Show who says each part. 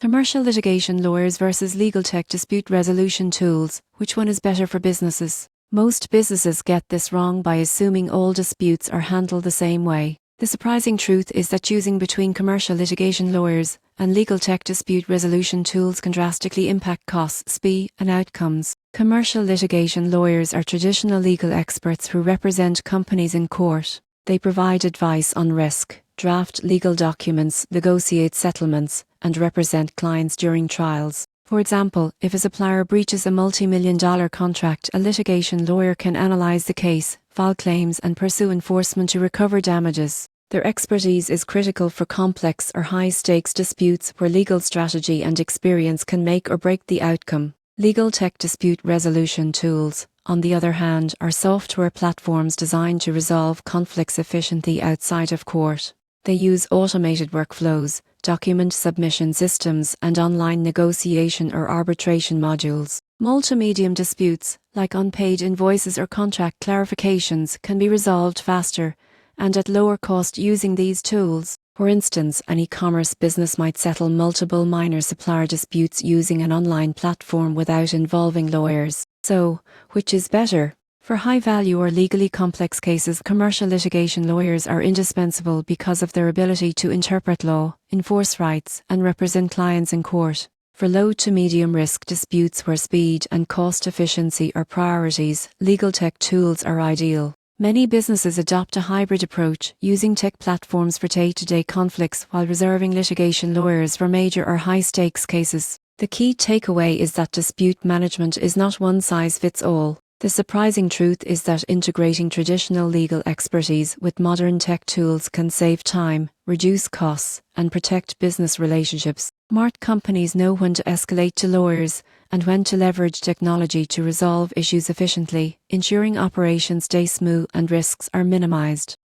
Speaker 1: Commercial litigation lawyers versus legal tech dispute resolution tools. Which one is better for businesses? Most businesses get this wrong by assuming all disputes are handled the same way. The surprising truth is that choosing between commercial litigation lawyers and legal tech dispute resolution tools can drastically impact costs, speed, and outcomes. Commercial litigation lawyers are traditional legal experts who represent companies in court. They provide advice on risk, draft legal documents, negotiate settlements, and represent clients during trials. For example, if a supplier breaches a multi-million-dollar contract, a litigation lawyer can analyze the case, file claims, and pursue enforcement to recover damages. Their expertise is critical for complex or high-stakes disputes where legal strategy and experience can make or break the outcome. Legal tech dispute resolution tools, on the other hand, are software platforms designed to resolve conflicts efficiently outside of court. They use automated workflows, document submission systems, and online negotiation or arbitration modules. Multi-medium disputes, like unpaid invoices or contract clarifications, can be resolved faster and at lower cost using these tools. For instance, an e-commerce business might settle multiple minor supplier disputes using an online platform without involving lawyers. So, which is better? For high-value or legally complex cases, commercial litigation lawyers are indispensable because of their ability to interpret law, enforce rights, and represent clients in court. For low to medium risk disputes where speed and cost efficiency are priorities, legal tech tools are ideal. Many businesses adopt a hybrid approach, using tech platforms for day-to-day conflicts while reserving litigation lawyers for major or high-stakes cases. The key takeaway is that dispute management is not one size fits all. The surprising truth is that integrating traditional legal expertise with modern tech tools can save time, reduce costs, and protect business relationships. Smart companies know when to escalate to lawyers and when to leverage technology to resolve issues efficiently, ensuring operations stay smooth and risks are minimized.